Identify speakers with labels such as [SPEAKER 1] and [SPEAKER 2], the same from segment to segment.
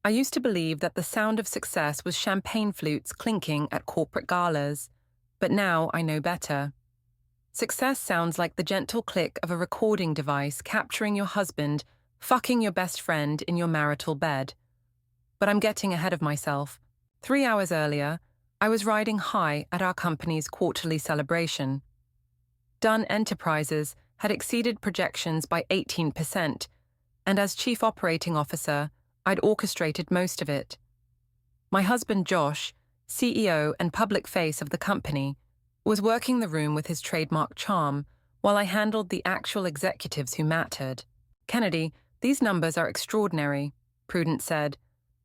[SPEAKER 1] I used to believe that the sound of success was champagne flutes clinking at corporate galas, but now I know better. Success sounds like the gentle click of a recording device capturing your husband fucking your best friend in your marital bed. But I'm getting ahead of myself. 3 hours earlier, I was riding high at our company's quarterly celebration. Dunn Enterprises had exceeded projections by 18%, and as Chief Operating Officer, I'd orchestrated most of it. My husband Josh, CEO and public face of the company, was working the room with his trademark charm while I handled the actual executives who mattered. "Kennedy, these numbers are extraordinary," Prudence said,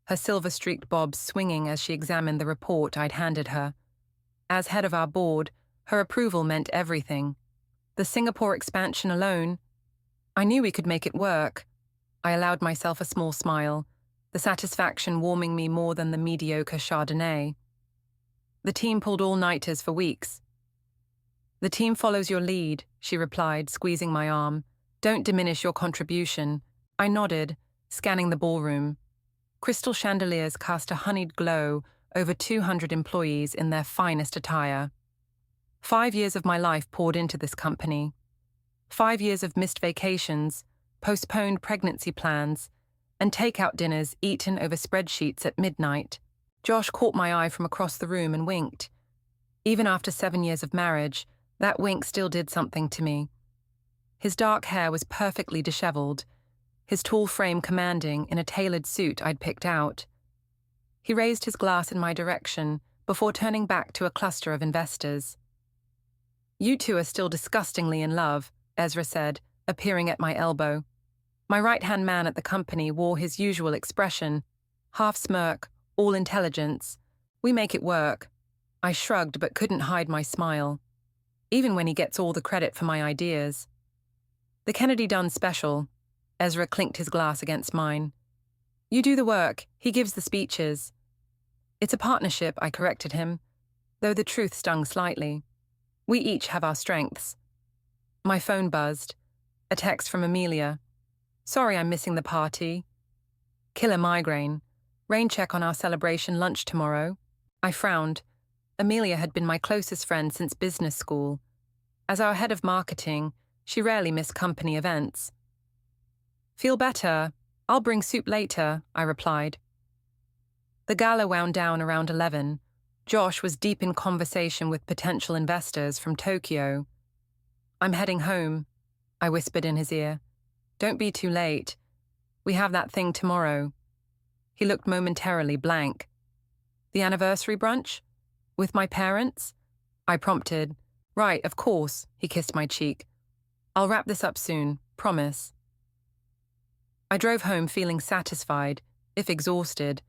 [SPEAKER 1] her silver-streaked bobs swinging as she examined the report I'd handed her. As head of our board, her approval meant everything. The Singapore expansion alone, I knew we could make it work. I allowed myself a small smile, the satisfaction warming me more than the mediocre Chardonnay. The team pulled all-nighters for weeks. "The team follows your lead," she replied, squeezing my arm. "Don't diminish your contribution." I nodded, scanning the ballroom. Crystal chandeliers cast a honeyed glow over 200 employees in their finest attire. 5 years of my life poured into this company. 5 years of missed vacations, postponed pregnancy plans, and takeout dinners eaten over spreadsheets at midnight. Josh caught my eye from across the room and winked. Even after 7 years of marriage, that wink still did something to me. His dark hair was perfectly disheveled, his tall frame commanding in a tailored suit I'd picked out. He raised his glass in my direction before turning back to a cluster of investors. "You two are still disgustingly in love," Ezra said, appearing at my elbow. My right-hand man at the company wore his usual expression, half smirk, all intelligence. "We make it work." I shrugged but couldn't hide my smile. Even when he gets all the credit for my ideas. "The Kennedy Dunn special." Ezra clinked his glass against mine. "You do the work, he gives the speeches." "It's a partnership," I corrected him, though the truth stung slightly. "We each have our strengths." My phone buzzed. A text from Amelia. "Sorry I'm missing the party. Killer migraine. Rain check on our celebration lunch tomorrow." I frowned. Amelia had been my closest friend since business school. As our head of marketing, she rarely missed company events. "Feel better? I'll bring soup later," I replied. The gala wound down around 11. Josh was deep in conversation with potential investors from Tokyo. "I'm heading home," I whispered in his ear. "Don't be too late. We have that thing tomorrow." He looked momentarily blank. "The anniversary brunch? With my parents?" I prompted. "Right, of course," he kissed my cheek. "I'll wrap this up soon, promise." I drove home feeling satisfied, if exhausted.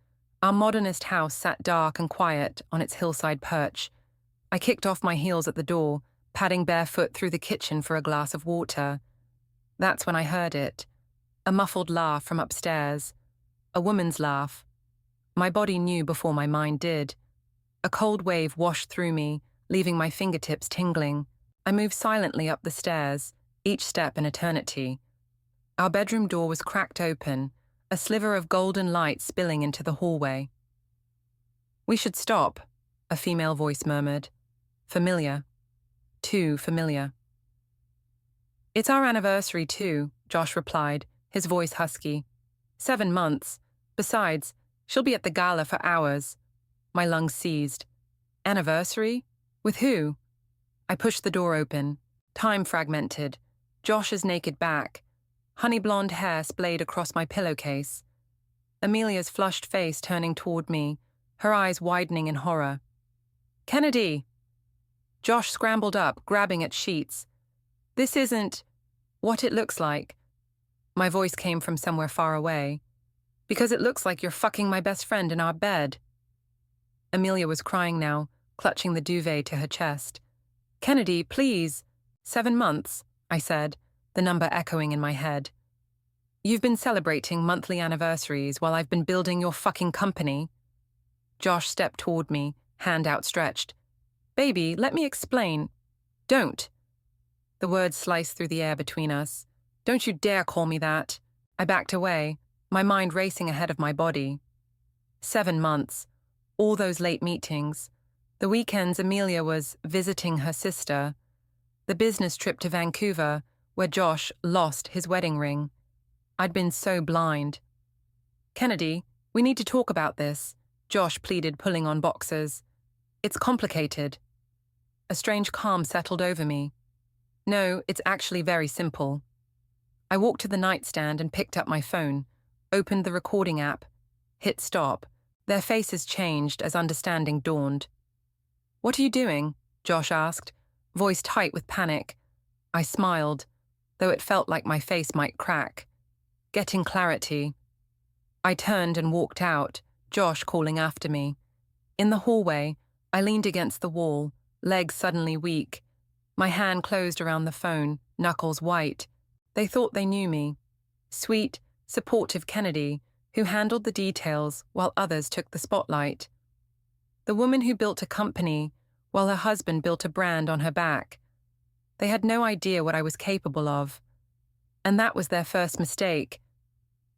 [SPEAKER 1] Our modernist house sat dark and quiet on its hillside perch. I kicked off my heels at the door, padding barefoot through the kitchen for a glass of water. That's when I heard it. A muffled laugh from upstairs. A woman's laugh. My body knew before my mind did. A cold wave washed through me, leaving my fingertips tingling. I moved silently up the stairs, each step an eternity. Our bedroom door was cracked open, a sliver of golden light spilling into the hallway. "We should stop," a female voice murmured. Familiar. Too familiar. "It's our anniversary too," Josh replied, his voice husky. 7 months. Besides, she'll be at the gala for hours. My lungs seized. "Anniversary? With who?" I pushed the door open. Time fragmented. Josh's naked back. Honey blonde hair splayed across my pillowcase. Amelia's flushed face turning toward me, her eyes widening in horror. "Kennedy!" Josh scrambled up, grabbing at sheets. "This isn't what it looks like." My voice came from somewhere far away. "Because it looks like you're fucking my best friend in our bed." Amelia was crying now, clutching the duvet to her chest. "Kennedy, please." 7 months, I said, the number echoing in my head. "You've been celebrating monthly anniversaries while I've been building your fucking company." Josh stepped toward me, hand outstretched. "Baby, let me explain." "Don't." The words sliced through the air between us. "Don't you dare call me that." I backed away, my mind racing ahead of my body. 7 months. All those late meetings. The weekends Amelia was visiting her sister. The business trip to Vancouver, where Josh lost his wedding ring. I'd been so blind. "Kennedy, we need to talk about this," Josh pleaded, pulling on boxers. "It's complicated." A strange calm settled over me. "No, it's actually very simple." I walked to the nightstand and picked up my phone, opened the recording app, hit stop. Their faces changed as understanding dawned. "What are you doing?" Josh asked, voice tight with panic. I smiled, though it felt like my face might crack. "Getting clarity." I turned and walked out, Josh calling after me. In the hallway, I leaned against the wall, legs suddenly weak. My hand closed around the phone, knuckles white. They thought they knew me. Sweet, supportive Kennedy, who handled the details while others took the spotlight. The woman who built a company while her husband built a brand on her back. They had no idea what I was capable of. And that was their first mistake.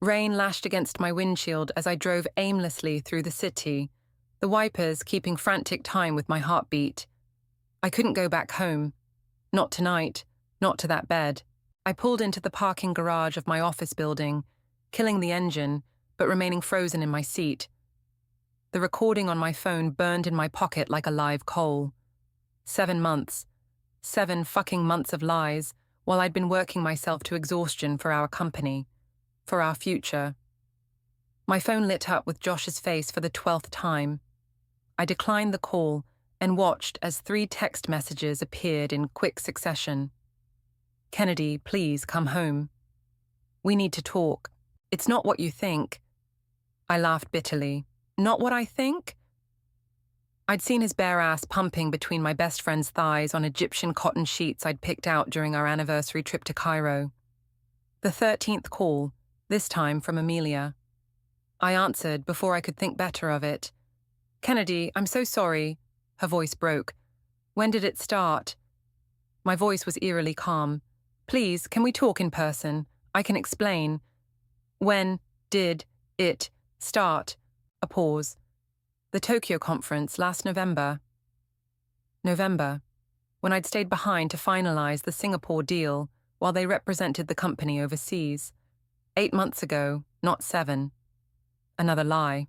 [SPEAKER 1] Rain lashed against my windshield as I drove aimlessly through the city, the wipers keeping frantic time with my heartbeat. I couldn't go back home. Not tonight, not to that bed. I pulled into the parking garage of my office building, killing the engine, but remaining frozen in my seat. The recording on my phone burned in my pocket like a live coal. 7 months. 7 fucking months of lies, while I'd been working myself to exhaustion for our company, for our future. My phone lit up with Josh's face for the 12th time. I declined the call and watched as 3 text messages appeared in quick succession. "Kennedy, please come home. We need to talk. It's not what you think." I laughed bitterly. "Not what I think?" I'd seen his bare ass pumping between my best friend's thighs on Egyptian cotton sheets I'd picked out during our anniversary trip to Cairo. The 13th call, this time from Amelia. I answered before I could think better of it. "Kennedy, I'm so sorry." Her voice broke. "When did it start?" My voice was eerily calm. "Please, can we talk in person? I can explain." "When did it start?" A pause. "The Tokyo conference last November." November, when I'd stayed behind to finalize the Singapore deal while they represented the company overseas. 8 months ago, not 7. Another lie.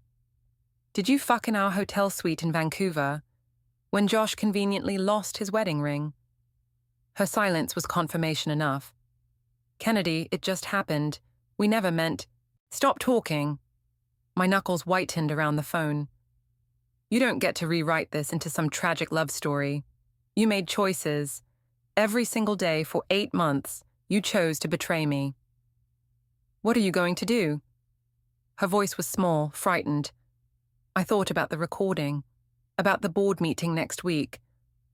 [SPEAKER 1] "Did you fuck in our hotel suite in Vancouver when Josh conveniently lost his wedding ring?" Her silence was confirmation enough. "Kennedy, it just happened. We never meant—" "Stop talking." My knuckles whitened around the phone. "You don't get to rewrite this into some tragic love story. You made choices. Every single day for 8 months, you chose to betray me." "What are you going to do?" Her voice was small, frightened. I thought about the recording, about the board meeting next week,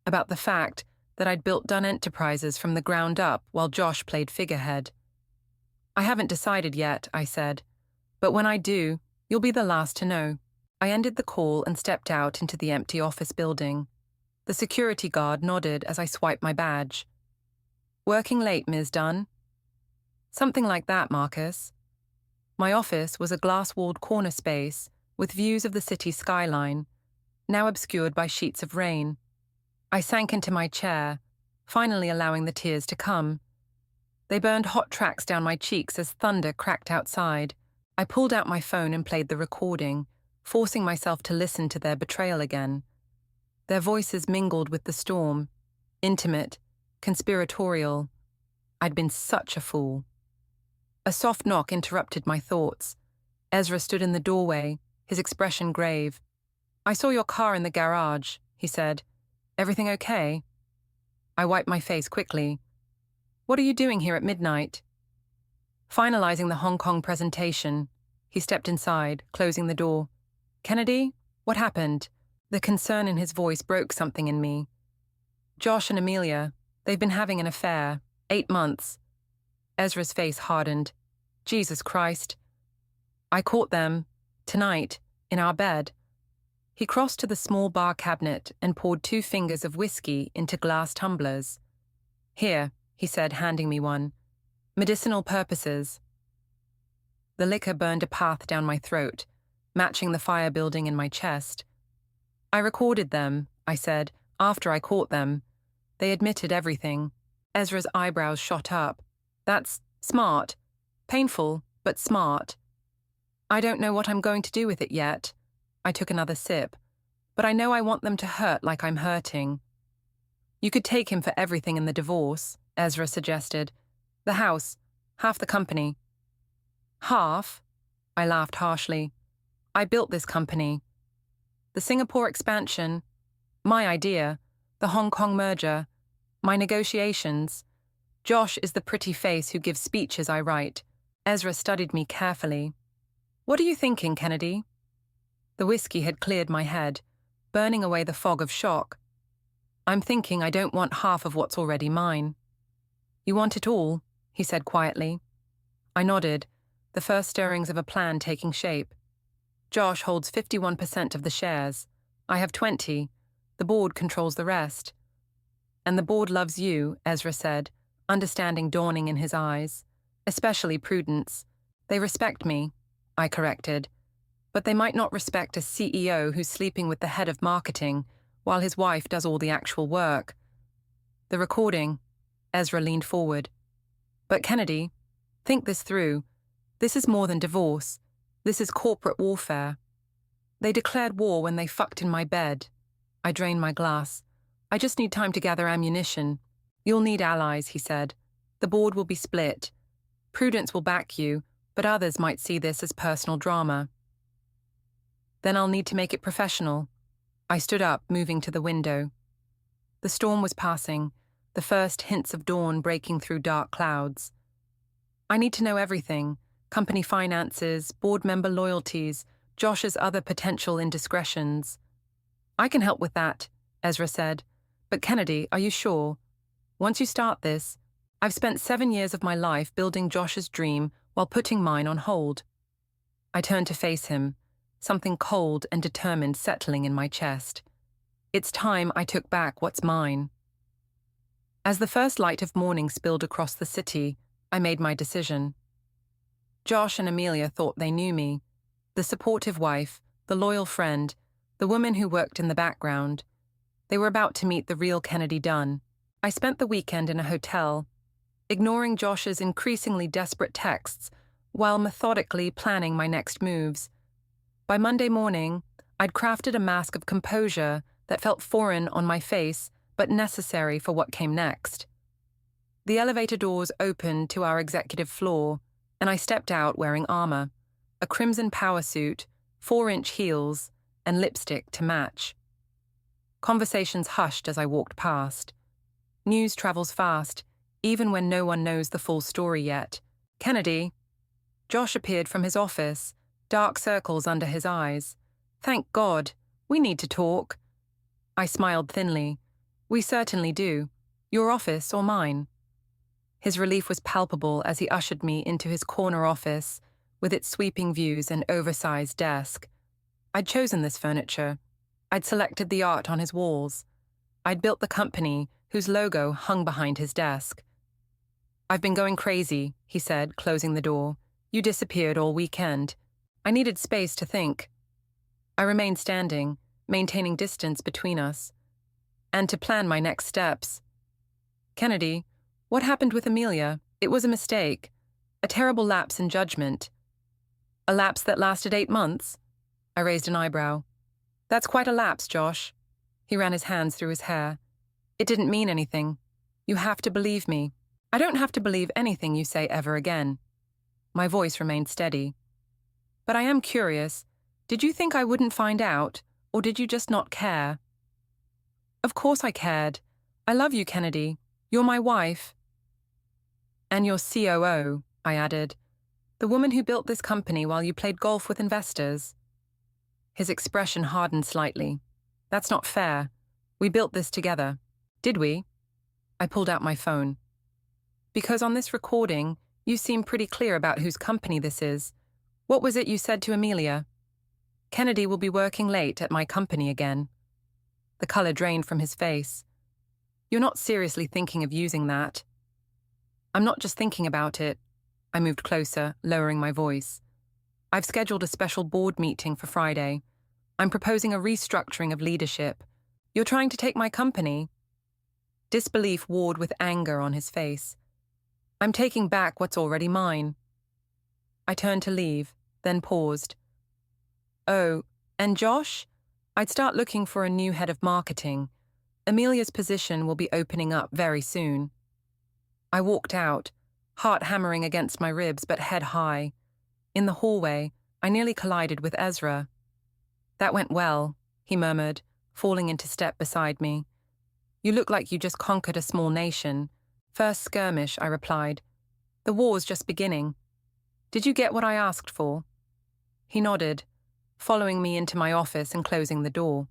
[SPEAKER 1] about the fact that I'd built Dunn Enterprises from the ground up while Josh played figurehead. "I haven't decided yet," I said. "But when I do, you'll be the last to know." I ended the call and stepped out into the empty office building. The security guard nodded as I swiped my badge. "Working late, Ms. Dunn?" "Something like that, Marcus." My office was a glass-walled corner space with views of the city skyline, now obscured by sheets of rain. I sank into my chair, finally allowing the tears to come. They burned hot tracks down my cheeks as thunder cracked outside. I pulled out my phone and played the recording, forcing myself to listen to their betrayal again. Their voices mingled with the storm, intimate, conspiratorial. I'd been such a fool. A soft knock interrupted my thoughts. Ezra stood in the doorway, his expression grave. "I saw your car in the garage," he said. "Everything okay?" I wiped my face quickly. "What are you doing here at midnight?" Finalizing the Hong Kong presentation, he stepped inside, closing the door. "Kennedy, what happened?" The concern in his voice broke something in me. "Josh and Amelia, they've been having an affair. 8 months. Ezra's face hardened. "Jesus Christ." "I caught them, tonight, in our bed." He crossed to the small bar cabinet and poured 2 fingers of whiskey into glass tumblers. "Here," he said, handing me one. "Medicinal purposes." The liquor burned a path down my throat. matching the fire building in my chest. I recorded them, I said, after I caught them. They admitted everything. Ezra's eyebrows shot up. That's smart. Painful, but smart. I don't know what I'm going to do with it yet. I took another sip. But I know I want them to hurt like I'm hurting. You could take him for everything in the divorce, Ezra suggested. The house, half the company. Half? I laughed harshly. I built this company. The Singapore expansion, my idea, the Hong Kong merger, my negotiations. Josh is the pretty face who gives speeches I write. Ezra studied me carefully. What are you thinking, Kennedy? The whiskey had cleared my head, burning away the fog of shock. I'm thinking I don't want half of what's already mine. You want it all, he said quietly. I nodded, the first stirrings of a plan taking shape. Josh holds 51% of the shares. I have 20. The board controls the rest. And the board loves you, Ezra said, understanding dawning in his eyes. Especially Prudence. They respect me, I corrected. But they might not respect a CEO who's sleeping with the head of marketing while his wife does all the actual work. The recording. Ezra leaned forward. But Kennedy, think this through. This is more than divorce. This is corporate warfare. They declared war when they fucked in my bed. I drained my glass. I just need time to gather ammunition. You'll need allies, he said. The board will be split. Prudence will back you, but others might see this as personal drama. Then I'll need to make it professional. I stood up, moving to the window. The storm was passing, the first hints of dawn breaking through dark clouds. I need to know everything. Company finances, board member loyalties, Josh's other potential indiscretions. I can help with that, Ezra said. But Kennedy, are you sure? Once you start this, I've spent 7 years of my life building Josh's dream while putting mine on hold. I turned to face him, something cold and determined settling in my chest. It's time I took back what's mine. As the first light of morning spilled across the city, I made my decision. Josh and Amelia thought they knew me. The supportive wife, the loyal friend, the woman who worked in the background. They were about to meet the real Kennedy Dunn. I spent the weekend in a hotel, ignoring Josh's increasingly desperate texts while methodically planning my next moves. By Monday morning, I'd crafted a mask of composure that felt foreign on my face but necessary for what came next. The elevator doors opened to our executive floor, and I stepped out wearing armor, a crimson power suit, 4-inch heels, and lipstick to match. Conversations hushed as I walked past. News travels fast, even when no one knows the full story yet. Kennedy. Josh appeared from his office, dark circles under his eyes. Thank God. We need to talk. I smiled thinly. We certainly do. Your office or mine? His relief was palpable as he ushered me into his corner office, with its sweeping views and oversized desk. I'd chosen this furniture. I'd selected the art on his walls. I'd built the company whose logo hung behind his desk. I've been going crazy, he said, closing the door. You disappeared all weekend. I needed space to think. I remained standing, maintaining distance between us, and to plan my next steps. Kennedy, what happened with Amelia? It was a mistake, a terrible lapse in judgment. A lapse that lasted 8 months? I raised an eyebrow. That's quite a lapse, Josh. He ran his hands through his hair. It didn't mean anything. You have to believe me. I don't have to believe anything you say ever again. My voice remained steady. But I am curious. Did you think I wouldn't find out, or did you just not care? Of course I cared. I love you, Kennedy. You're my wife. And your COO, I added. The woman who built this company while you played golf with investors. His expression hardened slightly. That's not fair. We built this together. Did we? I pulled out my phone. Because on this recording, you seem pretty clear about whose company this is. What was it you said to Amelia? Kennedy will be working late at my company again. The color drained from his face. You're not seriously thinking of using that. I'm not just thinking about it. I moved closer, lowering my voice. I've scheduled a special board meeting for Friday. I'm proposing a restructuring of leadership. You're trying to take my company?" Disbelief warred with anger on his face. "I'm taking back what's already mine." I turned to leave, then paused. "Oh, and Josh? I'd start looking for a new head of marketing. Amelia's position will be opening up very soon." I walked out, heart hammering against my ribs but head high. In the hallway, I nearly collided with Ezra. "That went well," he murmured, falling into step beside me. "You look like you just conquered a small nation." "First skirmish," I replied. "The war's just beginning. Did you get what I asked for?" He nodded, following me into my office and closing the door.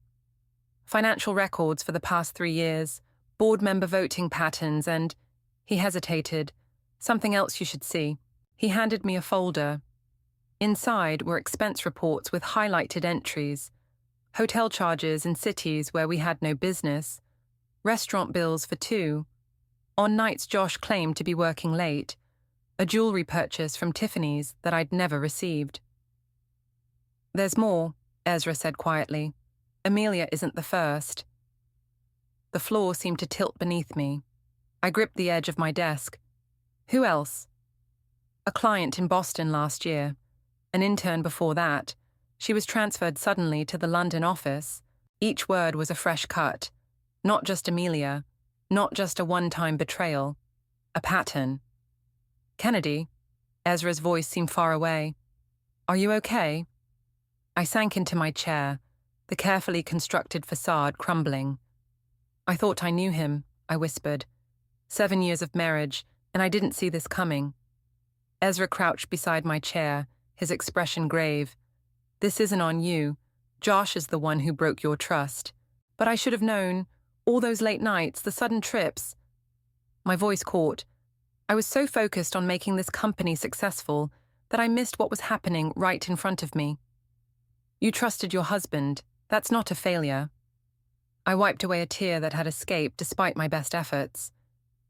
[SPEAKER 1] "Financial records for the past 3 years, board member voting patterns, and—" He hesitated. "Something else you should see." He handed me a folder. Inside were expense reports with highlighted entries, hotel charges in cities where we had no business, restaurant bills for 2, on nights Josh claimed to be working late, a jewelry purchase from Tiffany's that I'd never received. "There's more," Ezra said quietly. "Amelia isn't the first." The floor seemed to tilt beneath me. I gripped the edge of my desk. "Who else?" "A client in Boston last year. An intern before that. She was transferred suddenly to the London office." Each word was a fresh cut. Not just Amelia. Not just a one-time betrayal. A pattern. "Kennedy?" Ezra's voice seemed far away. "Are you okay?" I sank into my chair, the carefully constructed facade crumbling. "I thought I knew him," I whispered. 7 years of marriage, and I didn't see this coming." Ezra crouched beside my chair, his expression grave. "This isn't on you. Josh is the one who broke your trust. But I should have known. All those late nights, the sudden trips." My voice caught. I was so focused on making this company successful that I missed what was happening right in front of me. "You trusted your husband. That's not a failure." I wiped away a tear that had escaped despite my best efforts.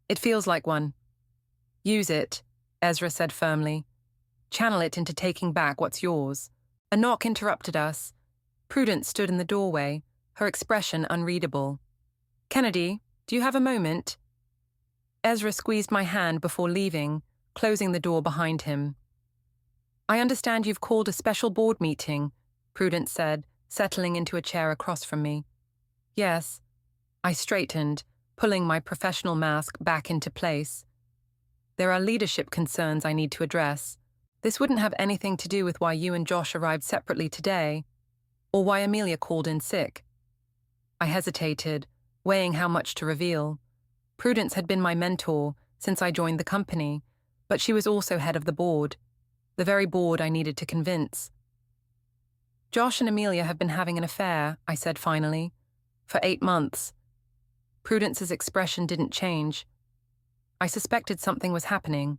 [SPEAKER 1] "It feels like one." "Use it," Ezra said firmly. "Channel it into taking back what's yours." A knock interrupted us. Prudence stood in the doorway, her expression unreadable. "Kennedy, do you have a moment?" Ezra squeezed my hand before leaving, closing the door behind him. "I understand you've called a special board meeting," Prudence said, settling into a chair across from me. "Yes." I straightened, pulling my professional mask back into place. "There are leadership concerns I need to address. This wouldn't have anything to do with why you and Josh arrived separately today, or why Amelia called in sick." I hesitated, weighing how much to reveal. Prudence had been my mentor since I joined the company, but she was also head of the board, the very board I needed to convince. "Josh and Amelia have been having an affair," I said finally, "for 8 months." Prudence's expression didn't change. I suspected something was happening.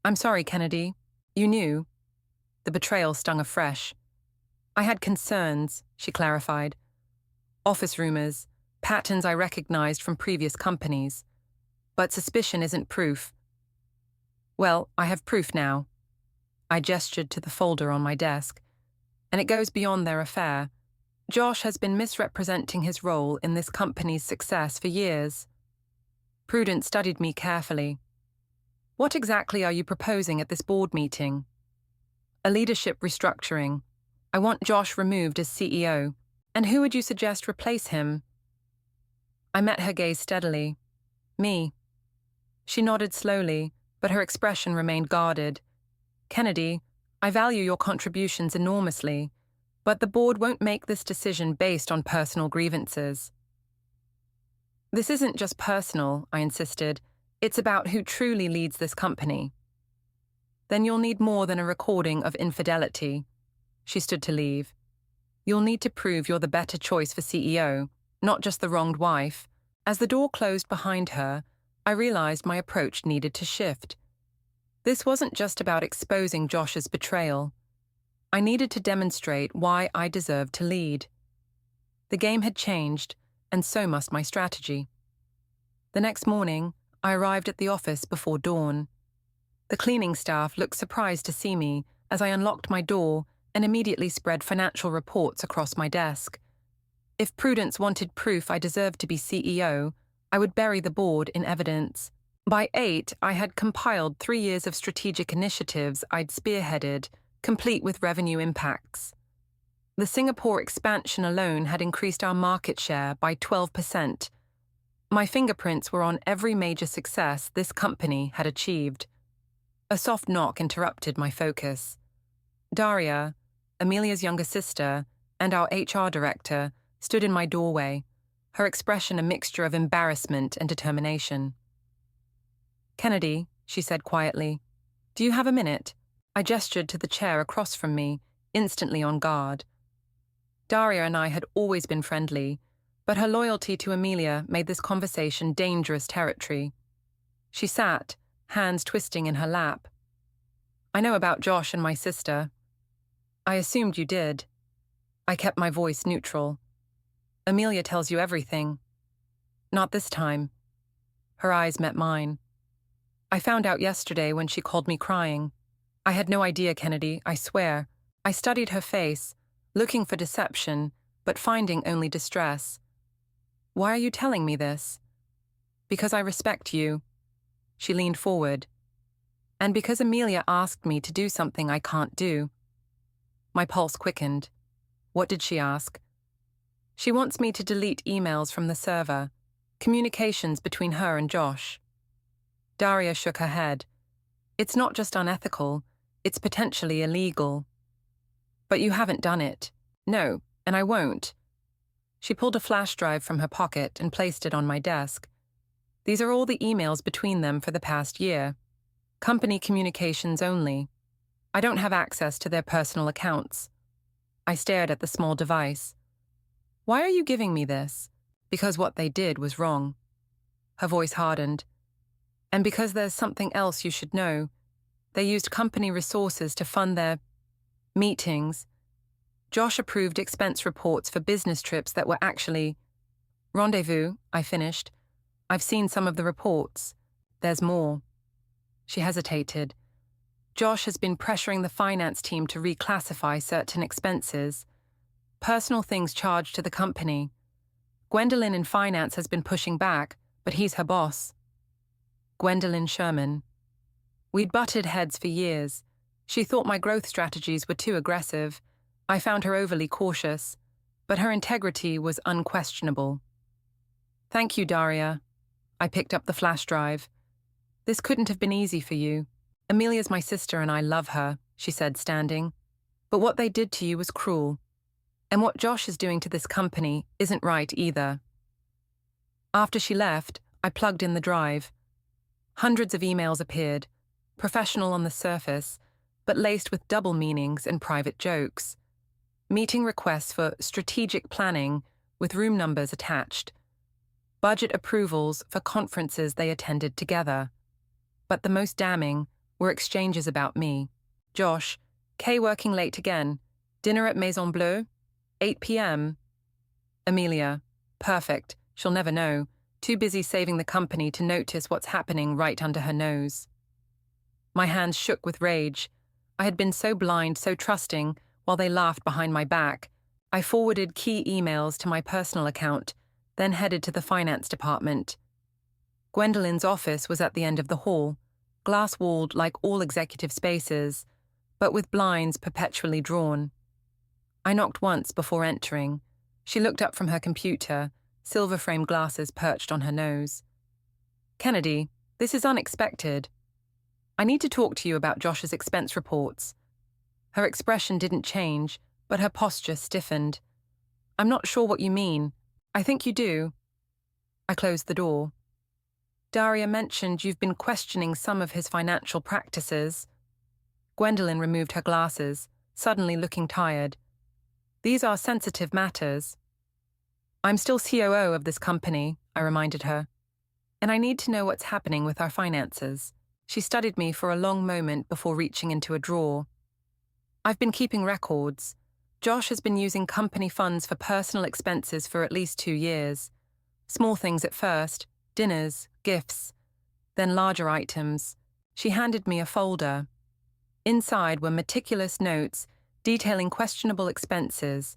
[SPEAKER 1] "I'm sorry, Kennedy. You knew." The betrayal stung afresh. "I had concerns," she clarified. "Office rumors, patterns I recognized from previous companies. But suspicion isn't proof." "Well, I have proof now." I gestured to the folder on my desk. "And it goes beyond their affair. Josh has been misrepresenting his role in this company's success for years." Prudence studied me carefully. "What exactly are you proposing at this board meeting?" "A leadership restructuring. I want Josh removed as CEO. And who would you suggest replace him?" I met her gaze steadily. "Me." She nodded slowly, but her expression remained guarded. "Kennedy, I value your contributions enormously, but the board won't make this decision based on personal grievances." "This isn't just personal," I insisted. "It's about who truly leads this company." "Then you'll need more than a recording of infidelity." She stood to leave. "You'll need to prove you're the better choice for CEO, not just the wronged wife." As the door closed behind her, I realized my approach needed to shift. This wasn't just about exposing Josh's betrayal. I needed to demonstrate why I deserved to lead. The game had changed, and so must my strategy. The next morning, I arrived at the office before dawn. The cleaning staff looked surprised to see me, as I unlocked my door and immediately spread financial reports across my desk. If Prudence wanted proof I deserved to be CEO, I would bury the board in evidence. By 8, I had compiled 3 years of strategic initiatives I'd spearheaded, complete with revenue impacts. The Singapore expansion alone had increased our market share by 12%. My fingerprints were on every major success this company had achieved. A soft knock interrupted my focus. Daria, Amelia's younger sister, and our HR director stood in my doorway, her expression a mixture of embarrassment and determination. "Kennedy," she said quietly, "do you have a minute?" I gestured to the chair across from me, instantly on guard. Daria and I had always been friendly, but her loyalty to Amelia made this conversation dangerous territory. She sat, hands twisting in her lap. "I know about Josh and my sister." "I assumed you did." I kept my voice neutral. "Amelia tells you everything." "Not this time." Her eyes met mine. "I found out yesterday when she called me crying. I had no idea, Kennedy, I swear." I studied her face, looking for deception, but finding only distress. "Why are you telling me this?" "Because I respect you." She leaned forward. "And because Amelia asked me to do something I can't do." My pulse quickened. What did she ask? "She wants me to delete emails from the server, communications between her and Josh." Daria shook her head. "It's not just unethical, it's potentially illegal." "But you haven't done it." "No, and I won't." She pulled a flash drive from her pocket and placed it on my desk. "These are all the emails between them for the past year. Company communications only. I don't have access to their personal accounts." I stared at the small device. "Why are you giving me this?" "Because what they did was wrong." Her voice hardened. "And because there's something else you should know. They used company resources to fund their meetings. Josh approved expense reports for business trips that were actually rendezvous," I finished. "I've seen some of the reports. There's more." She hesitated. "Josh has been pressuring the finance team to reclassify certain expenses. Personal things charged to the company. Gwendolyn in finance has been pushing back, but he's her boss." Gwendolyn Sherman. We'd butted heads for years. She thought my growth strategies were too aggressive. I found her overly cautious, but her integrity was unquestionable. "Thank you, Daria." I picked up the flash drive. "This couldn't have been easy for you. Amelia's my sister and I love her," she said, standing. "But what they did to you was cruel. And what Josh is doing to this company isn't right either." After she left, I plugged in the drive. Hundreds of emails appeared, professional on the surface, but laced with double meanings and private jokes. Meeting requests for strategic planning with room numbers attached. Budget approvals for conferences they attended together. But the most damning were exchanges about me. "Josh, Kay working late again. Dinner at Maison Bleue? 8 p.m. Amelia, perfect. She'll never know. Too busy saving the company to notice what's happening right under her nose." My hands shook with rage. I had been so blind, so trusting, while they laughed behind my back. I forwarded key emails to my personal account, then headed to the finance department. Gwendolyn's office was at the end of the hall, glass-walled like all executive spaces, but with blinds perpetually drawn. I knocked once before entering. She looked up from her computer, silver-framed glasses perched on her nose. "Kennedy, this is unexpected. I need to talk to you about Josh's expense reports." Her expression didn't change, but her posture stiffened. "I'm not sure what you mean. I think you do." I closed the door. "Daria mentioned you've been questioning some of his financial practices." Gwendolyn removed her glasses, suddenly looking tired. "These are sensitive matters." "I'm still COO of this company," I reminded her. "And I need to know what's happening with our finances." She studied me for a long moment before reaching into a drawer. "I've been keeping records. Josh has been using company funds for personal expenses for at least 2 years. Small things at first, dinners, gifts, then larger items." She handed me a folder. Inside were meticulous notes detailing questionable expenses,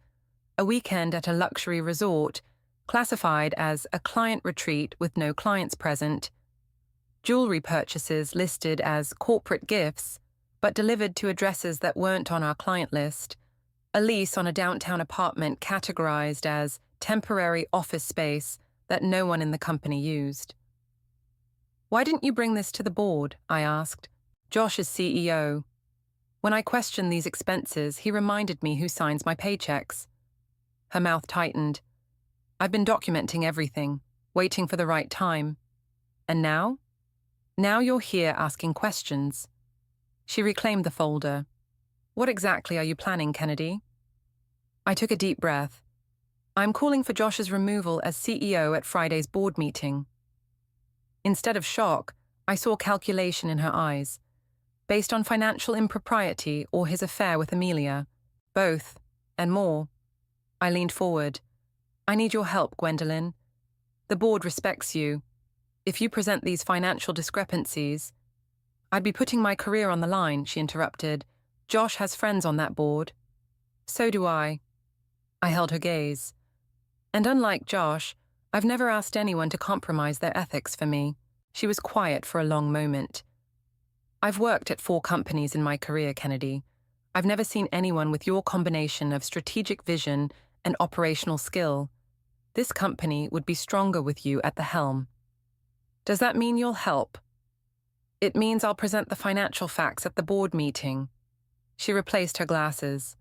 [SPEAKER 1] a weekend at a luxury resort, classified as a client retreat with no clients present, jewelry purchases listed as corporate gifts, but delivered to addresses that weren't on our client list, a lease on a downtown apartment categorized as temporary office space that no one in the company used. "Why didn't you bring this to the board?" I asked. "Josh is CEO." When I questioned these expenses, he reminded me who signs my paychecks. Her mouth tightened. "I've been documenting everything, waiting for the right time. And now? Now you're here asking questions." She reclaimed the folder. "What exactly are you planning, Kennedy?" I took a deep breath. "I'm calling for Josh's removal as CEO at Friday's board meeting." Instead of shock, I saw calculation in her eyes. Based on financial impropriety or his affair with Amelia. Both, and more. I leaned forward. "I need your help, Gwendolyn. The board respects you. If you present these financial discrepancies—" "I'd be putting my career on the line," she interrupted. "Josh has friends on that board." "So do I." I held her gaze. "And unlike Josh, I've never asked anyone to compromise their ethics for me." She was quiet for a long moment. "I've worked at 4 companies in my career, Kennedy. I've never seen anyone with your combination of strategic vision and operational skill. This company would be stronger with you at the helm." "Does that mean you'll help?" "It means I'll present the financial facts at the board meeting." She replaced her glasses.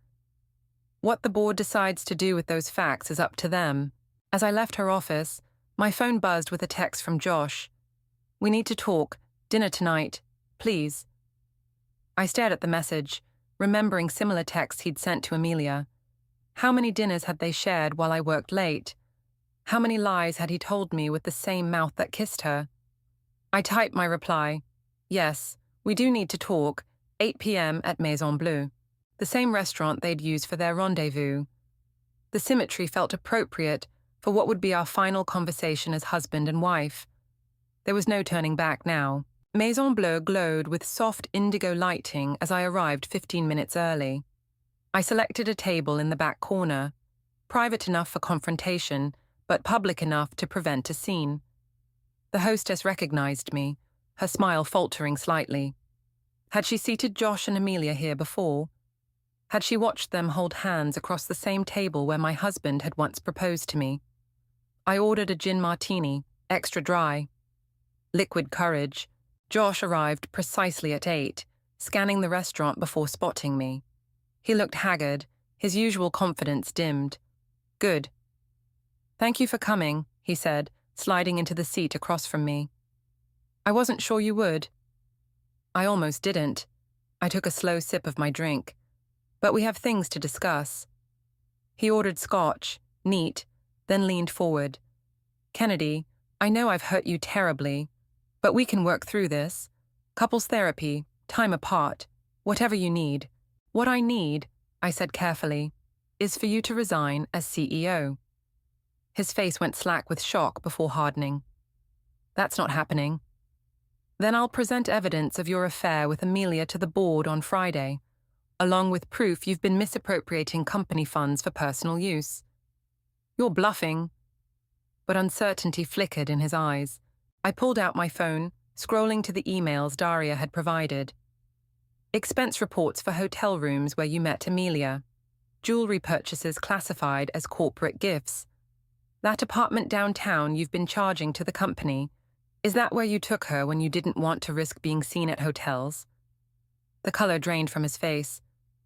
[SPEAKER 1] "What the board decides to do with those facts is up to them." As I left her office, my phone buzzed with a text from Josh. "We need to talk. Dinner tonight. Please." I stared at the message, remembering similar texts he'd sent to Amelia. How many dinners had they shared while I worked late? How many lies had he told me with the same mouth that kissed her? I typed my reply. "Yes, we do need to talk. 8 p.m. at Maison Bleue." The same restaurant they'd used for their rendezvous. The symmetry felt appropriate for what would be our final conversation as husband and wife. There was no turning back now. Maison Bleue glowed with soft indigo lighting as I arrived 15 minutes early. I selected a table in the back corner, private enough for confrontation, but public enough to prevent a scene. The hostess recognized me, her smile faltering slightly. Had she seated Josh and Amelia here before? Had she watched them hold hands across the same table where my husband had once proposed to me? I ordered a gin martini, extra dry. Liquid courage. Josh arrived precisely at 8, scanning the restaurant before spotting me. He looked haggard, his usual confidence dimmed. "Good." "Thank you for coming," he said, sliding into the seat across from me. "I wasn't sure you would." I almost didn't. I took a slow sip of my drink. "But we have things to discuss." He ordered scotch, neat, then leaned forward. "Kennedy, I know I've hurt you terribly, but we can work through this. Couples therapy, time apart, whatever you need." "What I need," I said carefully, "is for you to resign as CEO." His face went slack with shock before hardening. "That's not happening." "Then I'll present evidence of your affair with Amelia to the board on Friday, along with proof you've been misappropriating company funds for personal use." "You're bluffing." But uncertainty flickered in his eyes. I pulled out my phone, scrolling to the emails Daria had provided. Expense reports for hotel rooms where you met Amelia. Jewelry purchases classified as corporate gifts. That apartment downtown you've been charging to the company, is that where you took her when you didn't want to risk being seen at hotels? The color drained from his face.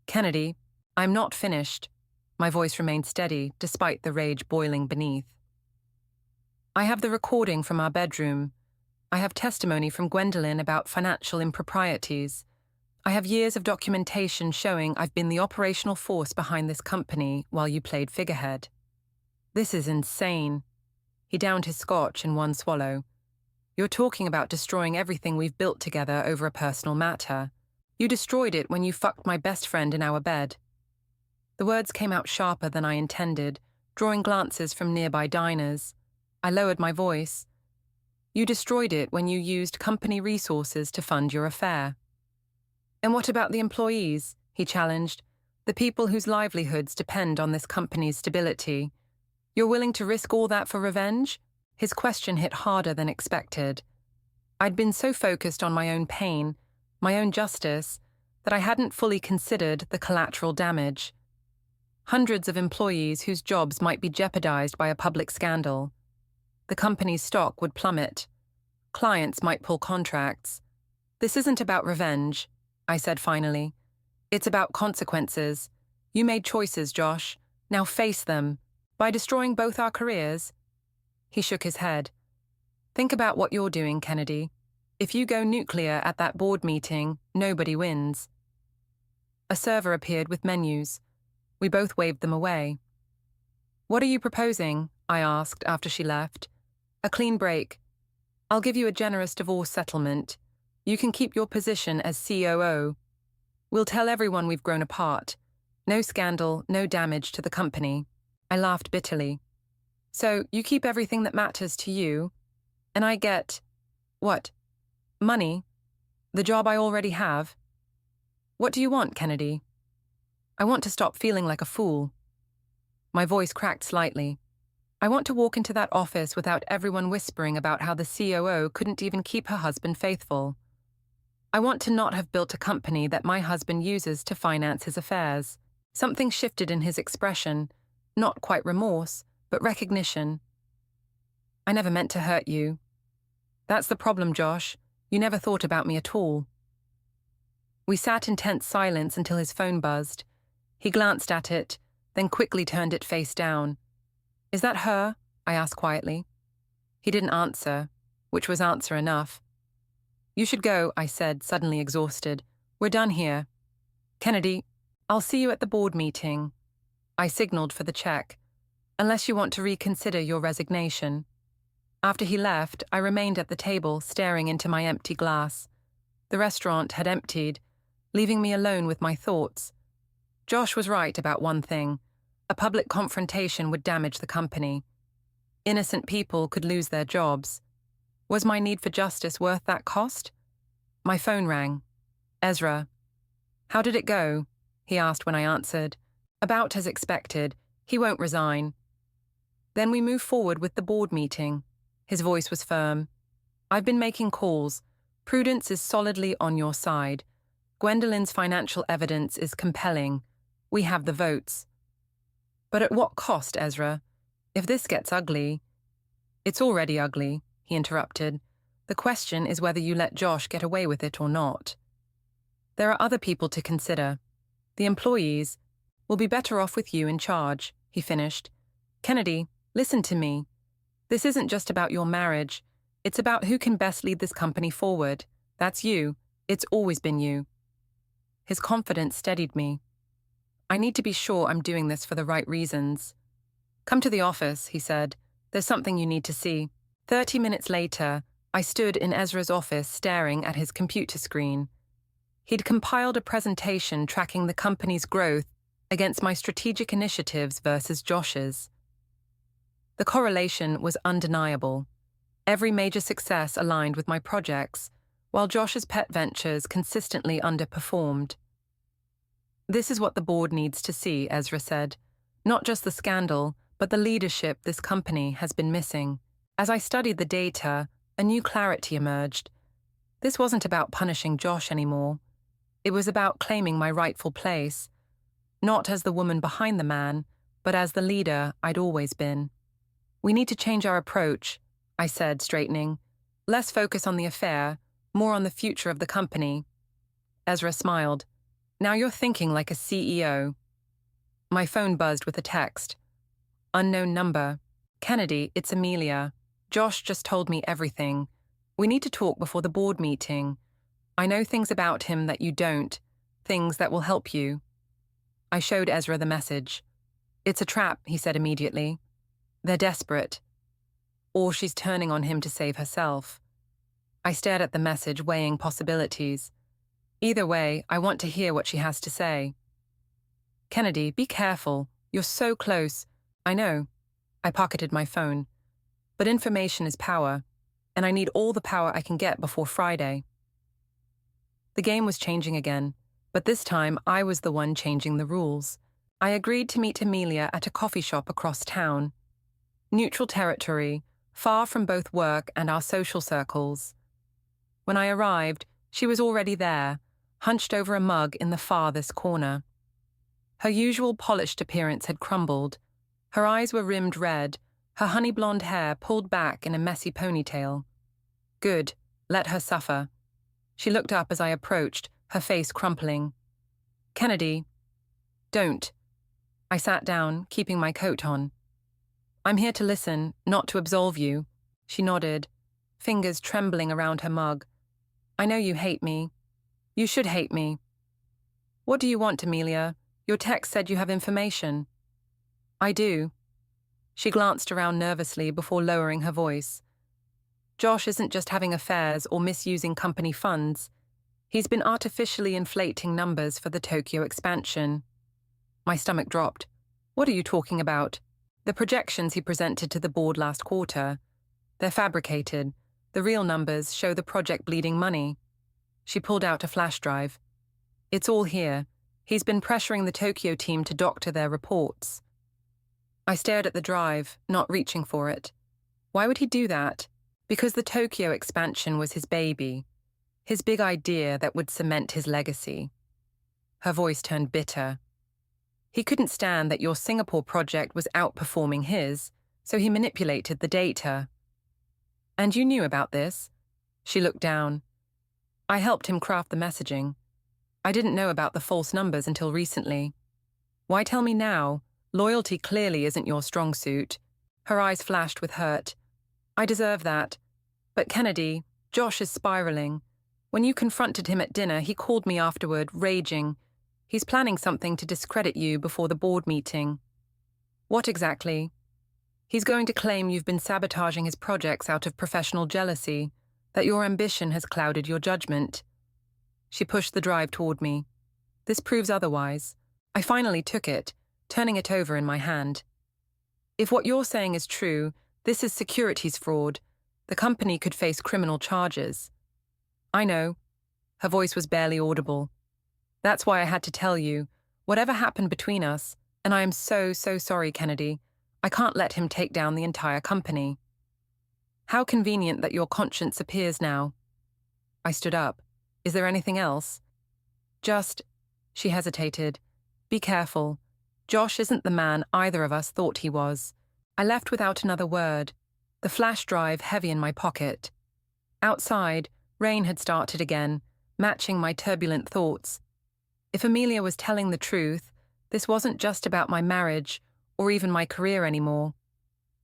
[SPEAKER 1] "Kennedy, I'm not finished." My voice remained steady, despite the rage boiling beneath. "I have the recording from our bedroom. I have testimony from Gwendolyn about financial improprieties. I have years of documentation showing I've been the operational force behind this company while you played figurehead." "This is insane." He downed his scotch in one swallow. "You're talking about destroying everything we've built together over a personal matter. You destroyed it when you fucked my best friend in our bed." The words came out sharper than I intended, drawing glances from nearby diners. I lowered my voice. "You destroyed it when you used company resources to fund your affair." And what about the employees? He challenged. The people whose livelihoods depend on this company's stability. You're willing to risk all that for revenge? His question hit harder than expected. I'd been so focused on my own pain, my own justice, that I hadn't fully considered the collateral damage. Hundreds of employees whose jobs might be jeopardized by a public scandal. The company's stock would plummet. Clients might pull contracts. This isn't about revenge, I said finally. It's about consequences. You made choices, Josh. Now face them. By destroying both our careers? He shook his head. Think about what you're doing, Kennedy. If you go nuclear at that board meeting, nobody wins. A server appeared with menus. We both waved them away. What are you proposing? I asked after she left. A clean break. I'll give you a generous divorce settlement. You can keep your position as COO. We'll tell everyone we've grown apart. No scandal, no damage to the company. I laughed bitterly. So you keep everything that matters to you, and I get, what? Money? The job I already have? What do you want, Kennedy? I want to stop feeling like a fool. My voice cracked slightly. I want to walk into that office without everyone whispering about how the COO couldn't even keep her husband faithful. I want to not have built a company that my husband uses to finance his affairs. Something shifted in his expression, not quite remorse, but recognition. I never meant to hurt you. That's the problem, Josh. You never thought about me at all. We sat in tense silence until his phone buzzed. He glanced at it, then quickly turned it face down. Is that her? I asked quietly. He didn't answer, which was answer enough. You should go, I said, suddenly exhausted. We're done here. Kennedy, I'll see you at the board meeting. I signaled for the check. Unless you want to reconsider your resignation. After he left, I remained at the table, staring into my empty glass. The restaurant had emptied, leaving me alone with my thoughts. Josh was right about one thing. A public confrontation would damage the company. Innocent people could lose their jobs. Was my need for justice worth that cost? My phone rang. Ezra. How did it go? He asked when I answered. About as expected. He won't resign. Then we move forward with the board meeting. His voice was firm. I've been making calls. Prudence is solidly on your side. Gwendolyn's financial evidence is compelling. We have the votes. But at what cost, Ezra? If this gets ugly... It's already ugly, he interrupted. The question is whether you let Josh get away with it or not. There are other people to consider. The employees will be better off with you in charge, he finished. Kennedy, listen to me. This isn't just about your marriage. It's about who can best lead this company forward. That's you. It's always been you. His confidence steadied me. I need to be sure I'm doing this for the right reasons. Come to the office, he said. There's something you need to see. 30 minutes later, I stood in Ezra's office staring at his computer screen. He'd compiled a presentation tracking the company's growth against my strategic initiatives versus Josh's. The correlation was undeniable. Every major success aligned with my projects, while Josh's pet ventures consistently underperformed. This is what the board needs to see, Ezra said. Not just the scandal, but the leadership this company has been missing. As I studied the data, a new clarity emerged. This wasn't about punishing Josh anymore. It was about claiming my rightful place, not as the woman behind the man, but as the leader I'd always been. We need to change our approach, I said, straightening. Less focus on the affair, more on the future of the company. Ezra smiled. Now you're thinking like a CEO. My phone buzzed with a text. Unknown number. Kennedy, it's Amelia. Josh just told me everything. We need to talk before the board meeting. I know things about him that you don't, things that will help you. I showed Ezra the message. It's a trap, he said immediately. They're desperate. Or she's turning on him to save herself. I stared at the message, weighing possibilities. Either way, I want to hear what she has to say. Kennedy, be careful. You're so close. I know. I pocketed my phone. But information is power, and I need all the power I can get before Friday. The game was changing again. But this time, I was the one changing the rules. I agreed to meet Amelia at a coffee shop across town. Neutral territory, far from both work and our social circles. When I arrived, she was already there, hunched over a mug in the farthest corner. Her usual polished appearance had crumbled. Her eyes were rimmed red, her honey blonde hair pulled back in a messy ponytail. Good, let her suffer. She looked up as I approached, her face crumpling. Kennedy. Don't. I sat down, keeping my coat on. I'm here to listen, not to absolve you. She nodded, fingers trembling around her mug. I know you hate me. You should hate me. What do you want, Amelia? Your text said you have information. I do. She glanced around nervously before lowering her voice. Josh isn't just having affairs or misusing company funds. He's been artificially inflating numbers for the Tokyo expansion. My stomach dropped. What are you talking about? The projections he presented to the board last quarter. They're fabricated. The real numbers show the project bleeding money. She pulled out a flash drive. It's all here. He's been pressuring the Tokyo team to doctor their reports. I stared at the drive, not reaching for it. Why would he do that? Because the Tokyo expansion was his baby, his big idea that would cement his legacy. Her voice turned bitter. He couldn't stand that your Singapore project was outperforming his, so he manipulated the data. And you knew about this? She looked down. I helped him craft the messaging. I didn't know about the false numbers until recently. Why tell me now? Loyalty clearly isn't your strong suit. Her eyes flashed with hurt. I deserve that. But Kennedy, Josh is spiraling. When you confronted him at dinner, he called me afterward, raging. He's planning something to discredit you before the board meeting. What exactly? He's going to claim you've been sabotaging his projects out of professional jealousy, that your ambition has clouded your judgment. She pushed the drive toward me. This proves otherwise. I finally took it, turning it over in my hand. If what you're saying is true, this is securities fraud. The company could face criminal charges. I know. Her voice was barely audible. That's why I had to tell you. Whatever happened between us, and I am so sorry, Kennedy, I can't let him take down the entire company. How convenient that your conscience appears now. I stood up. Is there anything else? Just, she hesitated. Be careful. Josh isn't the man either of us thought he was. I left without another word, the flash drive heavy in my pocket. Outside, rain had started again, matching my turbulent thoughts. If Amelia was telling the truth, this wasn't just about my marriage or even my career anymore.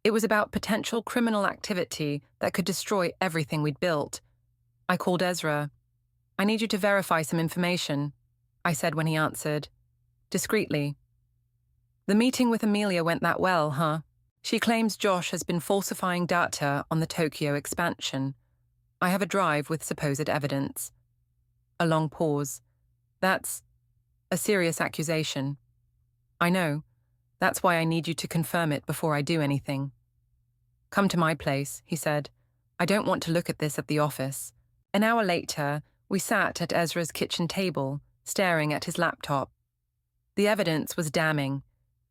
[SPEAKER 1] It was about potential criminal activity that could destroy everything we'd built. I called Ezra. I need you to verify some information, I said when he answered. Discreetly. The meeting with Amelia went that well, huh? She claims Josh has been falsifying data on the Tokyo expansion. I have a drive with supposed evidence. A long pause. That's a serious accusation. I know. That's why I need you to confirm it before I do anything. Come to my place, he said. I don't want to look at this at the office. An hour later, we sat at Ezra's kitchen table, staring at his laptop. The evidence was damning.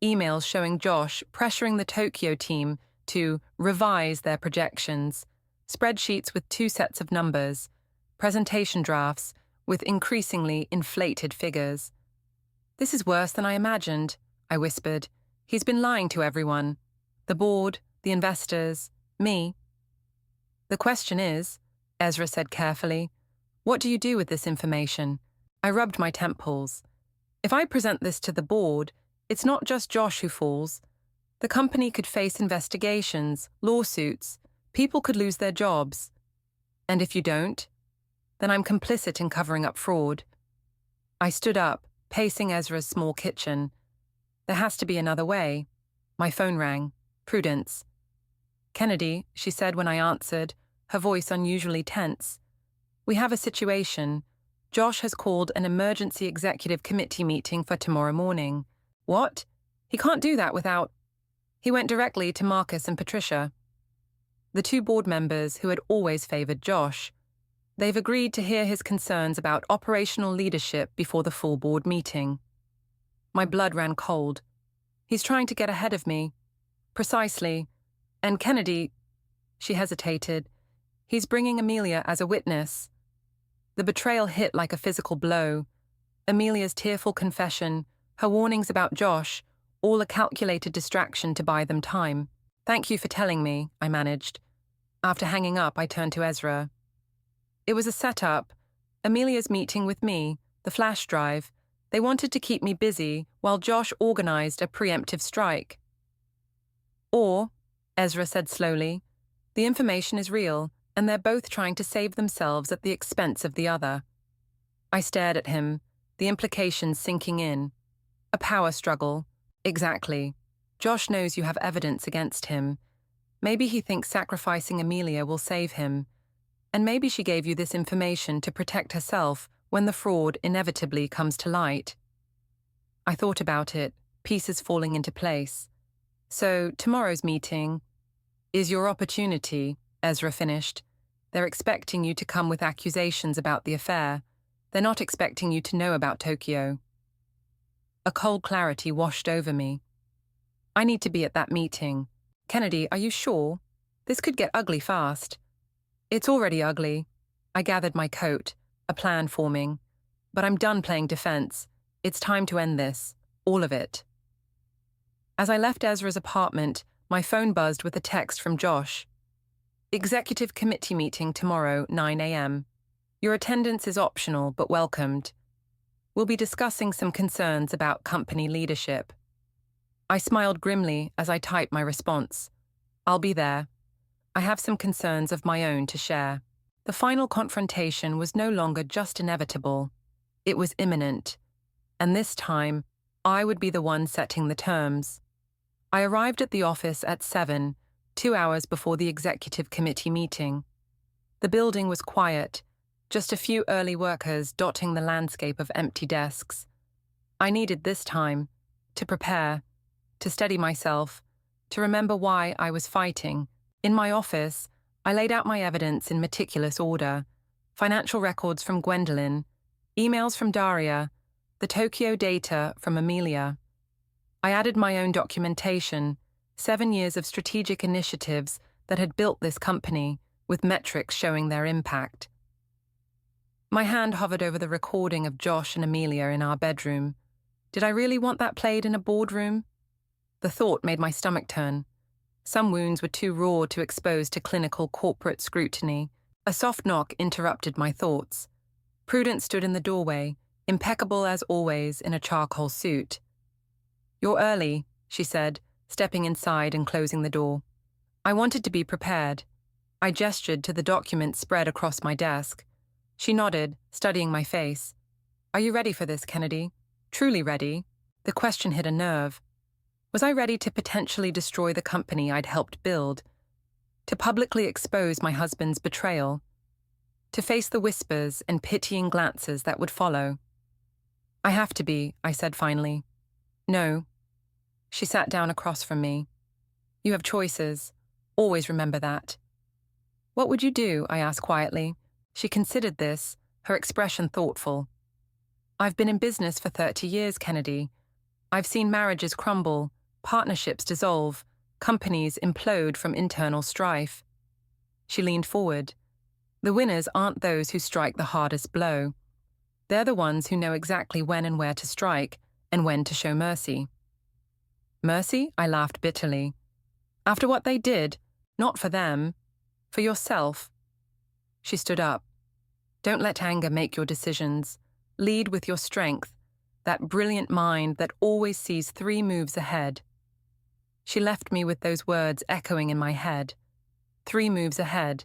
[SPEAKER 1] Emails showing Josh pressuring the Tokyo team to revise their projections, spreadsheets with 2 sets of numbers, presentation drafts with increasingly inflated figures. This is worse than I imagined, I whispered. He's been lying to everyone. The board, the investors, me. The question is, Ezra said carefully, what do you do with this information? I rubbed my temples. If I present this to the board, it's not just Josh who falls. The company could face investigations, lawsuits. People could lose their jobs. And if you don't, then I'm complicit in covering up fraud. I stood up, pacing Ezra's small kitchen. There has to be another way. My phone rang. Prudence. Kennedy, she said when I answered, her voice unusually tense. We have a situation. Josh has called an emergency executive committee meeting for tomorrow morning. What? He can't do that without... He went directly to Marcus and Patricia, the 2 board members who had always favored Josh. They've agreed to hear his concerns about operational leadership before the full board meeting. My blood ran cold. He's trying to get ahead of me. Precisely. And Kennedy, she hesitated, he's bringing Amelia as a witness. The betrayal hit like a physical blow. Amelia's tearful confession, her warnings about Josh, all a calculated distraction to buy them time. Thank you for telling me, I managed. After hanging up, I turned to Ezra. It was a setup. Amelia's meeting with me, the flash drive. They wanted to keep me busy while Josh organized a preemptive strike. Or, Ezra said slowly, the information is real, and they're both trying to save themselves at the expense of the other. I stared at him, the implications sinking in. A power struggle. Exactly. Josh knows you have evidence against him. Maybe he thinks sacrificing Amelia will save him. And maybe she gave you this information to protect herself when the fraud inevitably comes to light. I thought about it, pieces falling into place. So, tomorrow's meeting is your opportunity, Ezra finished. They're expecting you to come with accusations about the affair. They're not expecting you to know about Tokyo. A cold clarity washed over me. I need to be at that meeting. Kennedy, are you sure? This could get ugly fast. It's already ugly. I gathered my coat, a plan forming. But I'm done playing defense. It's time to end this. All of it. As I left Ezra's apartment, my phone buzzed with a text from Josh. Executive committee meeting tomorrow, 9 a.m. Your attendance is optional but welcomed. We'll be discussing some concerns about company leadership. I smiled grimly as I typed my response. I'll be there. I have some concerns of my own to share. The final confrontation was no longer just inevitable. It was imminent. And this time, I would be the one setting the terms. I arrived at the office at 7, 2 hours before the executive committee meeting. The building was quiet, just a few early workers dotting the landscape of empty desks. I needed this time to prepare, to steady myself, to remember why I was fighting. In my office, I laid out my evidence in meticulous order: financial records from Gwendolyn, emails from Daria, the Tokyo data from Amelia. I added my own documentation, 7 years of strategic initiatives that had built this company, with metrics showing their impact. My hand hovered over the recording of Josh and Amelia in our bedroom. Did I really want that played in a boardroom? The thought made my stomach turn. Some wounds were too raw to expose to clinical corporate scrutiny. A soft knock interrupted my thoughts. Prudence stood in the doorway, impeccable as always in a charcoal suit. "You're early," she said, stepping inside and closing the door. I wanted to be prepared. I gestured to the document spread across my desk. She nodded, studying my face. "Are you ready for this, Kennedy? Truly ready?" The question hit a nerve. Was I ready to potentially destroy the company I'd helped build? To publicly expose my husband's betrayal? To face the whispers and pitying glances that would follow? "I have to be," I said finally. "No." She sat down across from me. "You have choices. Always remember that." "What would you do?" I asked quietly. She considered this, her expression thoughtful. "I've been in business for 30 years, Kennedy. I've seen marriages crumble, partnerships dissolve, companies implode from internal strife." She leaned forward. "The winners aren't those who strike the hardest blow. They're the ones who know exactly when and where to strike, and when to show mercy." "Mercy?" I laughed bitterly. "After what they did, not for them, for yourself." She stood up. "Don't let anger make your decisions. Lead with your strength, that brilliant mind that always sees 3 moves ahead." She left me with those words echoing in my head. 3 moves ahead.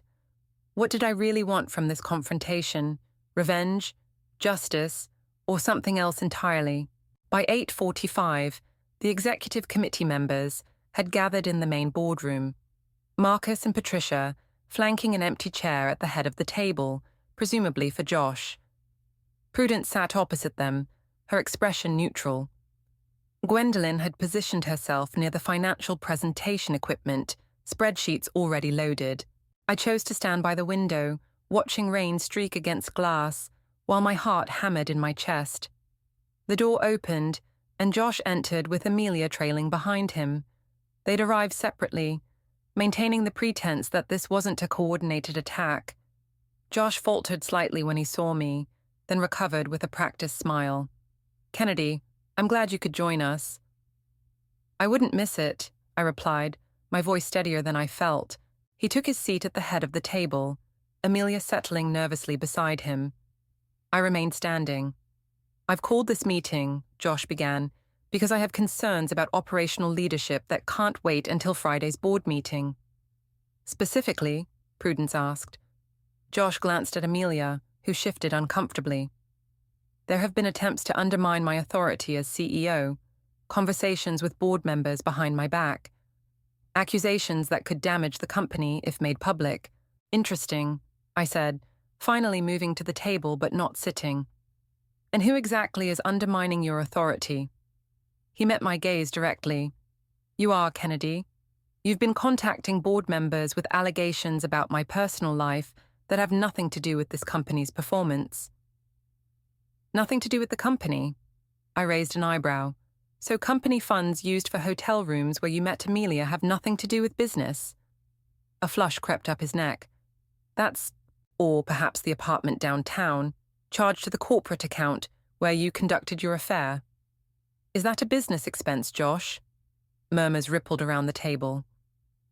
[SPEAKER 1] What did I really want from this confrontation? Revenge? Justice? Or something else entirely? By 8:45, the executive committee members had gathered in the main boardroom. Marcus and Patricia flanking an empty chair at the head of the table, presumably for Josh. Prudence sat opposite them, her expression neutral. Gwendolyn had positioned herself near the financial presentation equipment, spreadsheets already loaded. I chose to stand by the window, watching rain streak against glass while my heart hammered in my chest. The door opened, and Josh entered with Amelia trailing behind him. They'd arrived separately, maintaining the pretense that this wasn't a coordinated attack. Josh faltered slightly when he saw me, then recovered with a practiced smile. "Kennedy, I'm glad you could join us." "I wouldn't miss it," I replied, my voice steadier than I felt. He took his seat at the head of the table, Amelia settling nervously beside him. I remained standing. "I've called this meeting," Josh began, "because I have concerns about operational leadership that can't wait until Friday's board meeting." "Specifically?" Prudence asked. Josh glanced at Amelia, who shifted uncomfortably. "There have been attempts to undermine my authority as CEO, conversations with board members behind my back, accusations that could damage the company if made public." "Interesting," I said, finally moving to the table but not sitting. "And who exactly is undermining your authority?" He met my gaze directly. "You are, Kennedy. You've been contacting board members with allegations about my personal life that have nothing to do with this company's performance." "Nothing to do with the company?" I raised an eyebrow. "So company funds used for hotel rooms where you met Amelia have nothing to do with business?" A flush crept up his neck. Or perhaps the apartment downtown, charged to the corporate account where you conducted your affair." "Is that a business expense, Josh?" Murmurs rippled around the table.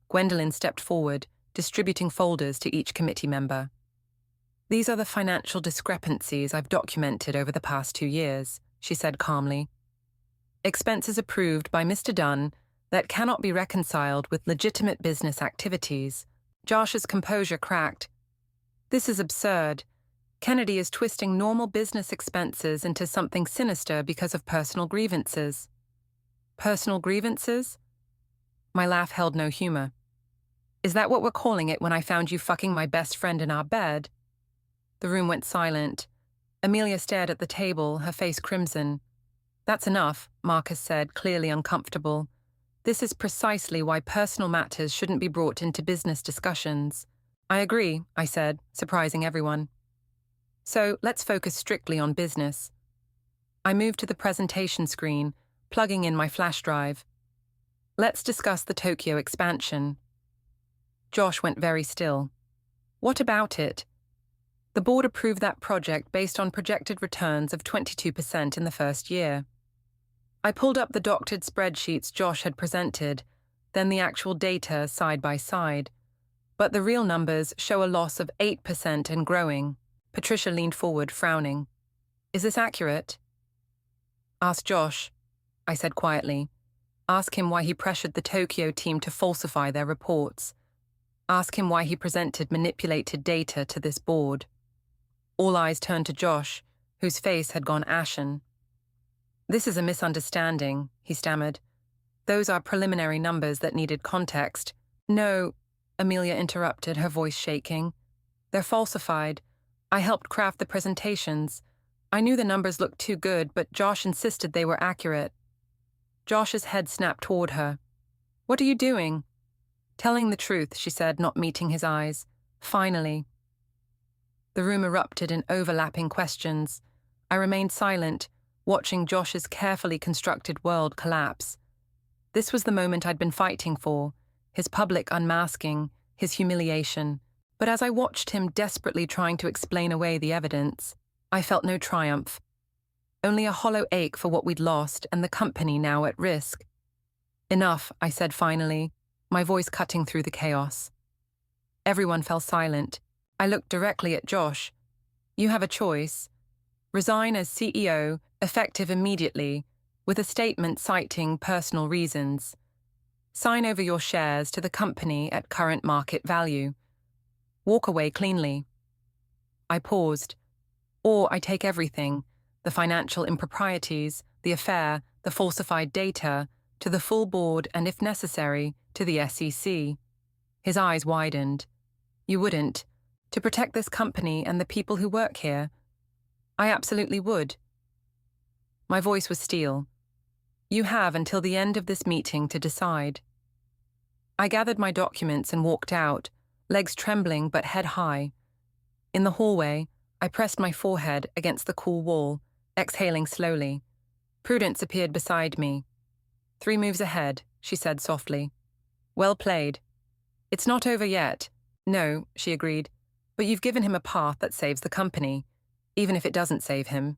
[SPEAKER 1] Gwendolyn stepped forward, distributing folders to each committee member. "These are the financial discrepancies I've documented over the past 2 years," she said calmly. "Expenses approved by Mr. Dunn that cannot be reconciled with legitimate business activities." Josh's composure cracked. "This is absurd. Kennedy is twisting normal business expenses into something sinister because of personal grievances." "Personal grievances?" My laugh held no humor. "Is that what we're calling it when I found you fucking my best friend in our bed?" The room went silent. Amelia stared at the table, her face crimson. "That's enough," Marcus said, clearly uncomfortable. "This is precisely why personal matters shouldn't be brought into business discussions." "I agree," I said, surprising everyone. "So let's focus strictly on business." I moved to the presentation screen, plugging in my flash drive. "Let's discuss the Tokyo expansion." Josh went very still. "What about it?" "The board approved that project based on projected returns of 22% in the first year." I pulled up the doctored spreadsheets Josh had presented, then the actual data side by side. But the real numbers show a loss of 8% and growing. Patricia leaned forward, frowning. "Is this accurate?" "Ask Josh," I said quietly. "Ask him why he pressured the Tokyo team to falsify their reports. Ask him why he presented manipulated data to this board." All eyes turned to Josh, whose face had gone ashen. "This is a misunderstanding," he stammered. "Those are preliminary numbers that needed context." "No," Amelia interrupted, her voice shaking. "They're falsified. I helped craft the presentations. I knew the numbers looked too good, but Josh insisted they were accurate." Josh's head snapped toward her. "What are you doing?" "Telling the truth," she said, not meeting his eyes. "Finally." The room erupted in overlapping questions. I remained silent, watching Josh's carefully constructed world collapse. This was the moment I'd been fighting for, his public unmasking, his humiliation. But as I watched him desperately trying to explain away the evidence, I felt no triumph. Only a hollow ache for what we'd lost and the company now at risk. "Enough," I said finally, my voice cutting through the chaos. Everyone fell silent. I looked directly at Josh. "You have a choice. Resign as CEO, effective immediately, with a statement citing personal reasons. Sign over your shares to the company at current market value. Walk away cleanly." I paused. "Or I take everything, the financial improprieties, the affair, the falsified data, to the full board and, if necessary, to the SEC. His eyes widened. "You wouldn't. To protect this company and the people who work here?" "I absolutely would." My voice was steel. "You have until the end of this meeting to decide." I gathered my documents and walked out, legs trembling but head high. In the hallway, I pressed my forehead against the cool wall, exhaling slowly. Prudence appeared beside me. 3 moves ahead, she said softly. Well played. It's not over yet. No, she agreed, but you've given him a path that saves the company, even if it doesn't save him.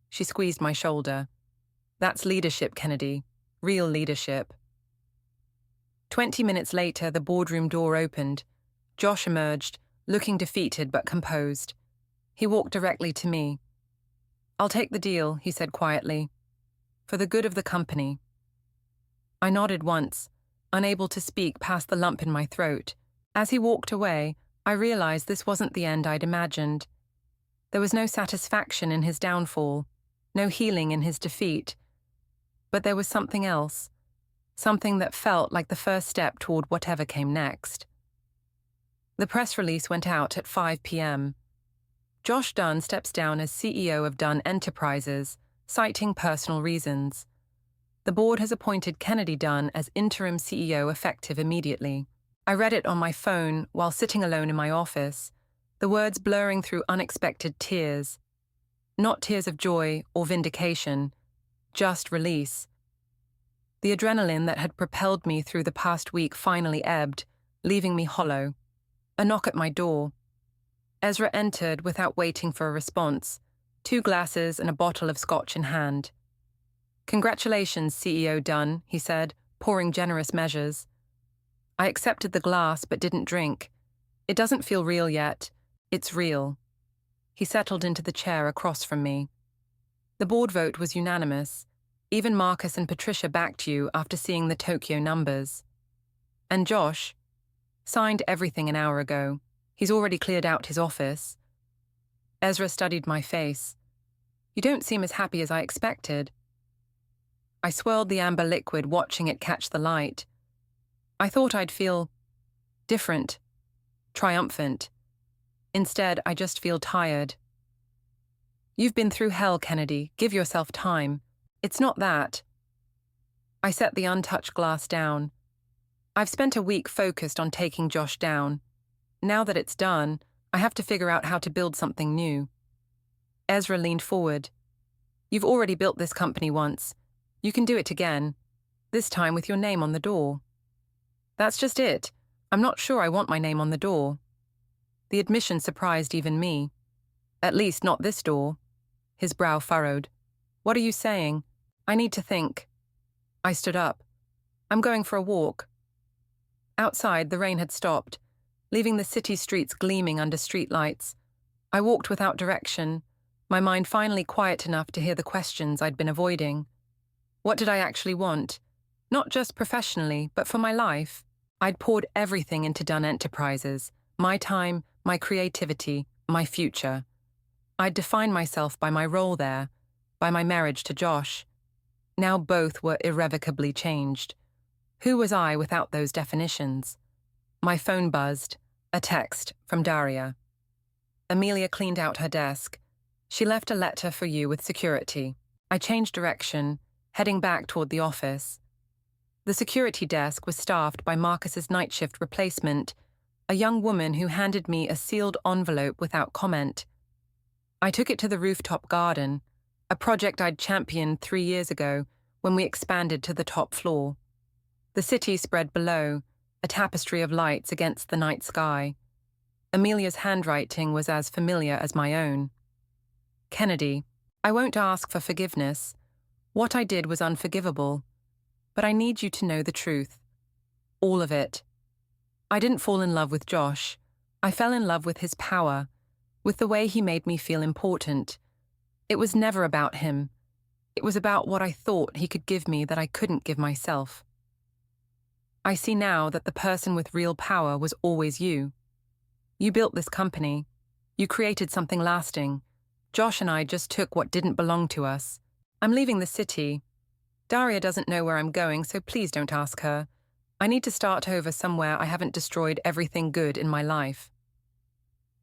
[SPEAKER 1] She squeezed my shoulder. That's leadership, Kennedy. Real leadership. 20 minutes later, the boardroom door opened. Josh emerged, looking defeated but composed. He walked directly to me. I'll take the deal, he said quietly. For the good of the company. I nodded once, unable to speak past the lump in my throat. As he walked away, I realized this wasn't the end I'd imagined. There was no satisfaction in his downfall, no healing in his defeat. But there was something else, something that felt like the first step toward whatever came next. The press release went out at 5 p.m. Josh Dunn steps down as CEO of Dunn Enterprises, citing personal reasons. The board has appointed Kennedy Dunn as interim CEO effective immediately. I read it on my phone while sitting alone in my office, the words blurring through unexpected tears. Not tears of joy or vindication, just release. The adrenaline that had propelled me through the past week finally ebbed, leaving me hollow. A knock at my door. Ezra entered without waiting for a response, 2 glasses and a bottle of scotch in hand. Congratulations, CEO Dunn, he said, pouring generous measures. I accepted the glass but didn't drink. It doesn't feel real yet. It's real. He settled into the chair across from me. The board vote was unanimous. Even Marcus and Patricia backed you after seeing the Tokyo numbers. And Josh signed everything an hour ago. He's already cleared out his office. Ezra studied my face. You don't seem as happy as I expected. I swirled the amber liquid, watching it catch the light. I thought I'd feel different, triumphant. Instead, I just feel tired. You've been through hell, Kennedy. Give yourself time. It's not that. I set the untouched glass down. I've spent a week focused on taking Josh down. Now that it's done, I have to figure out how to build something new. Ezra leaned forward. You've already built this company once. You can do it again, this time with your name on the door. That's just it. I'm not sure I want my name on the door. The admission surprised even me. At least not this door. His brow furrowed. What are you saying? I need to think. I stood up. I'm going for a walk. Outside, the rain had stopped, leaving the city streets gleaming under streetlights. I walked without direction, my mind finally quiet enough to hear the questions I'd been avoiding. What did I actually want? Not just professionally, but for my life. I'd poured everything into Dunn Enterprises, my time, my creativity, my future. I'd defined myself by my role there, by my marriage to Josh. Now both were irrevocably changed. Who was I without those definitions? My phone buzzed, a text from Daria. Amelia cleaned out her desk. She left a letter for you with security. I changed direction, heading back toward the office. The security desk was staffed by Marcus's night shift replacement, a young woman who handed me a sealed envelope without comment. I took it to the rooftop garden, a project I'd championed 3 years ago when we expanded to the top floor. The city spread below, a tapestry of lights against the night sky. Amelia's handwriting was as familiar as my own. Kennedy, I won't ask for forgiveness. What I did was unforgivable. But I need you to know the truth. All of it. I didn't fall in love with Josh. I fell in love with his power, with the way he made me feel important. It was never about him. It was about what I thought he could give me that I couldn't give myself. I see now that the person with real power was always you. You built this company. You created something lasting. Josh and I just took what didn't belong to us. I'm leaving the city. Daria doesn't know where I'm going, so please don't ask her. I need to start over somewhere I haven't destroyed everything good in my life.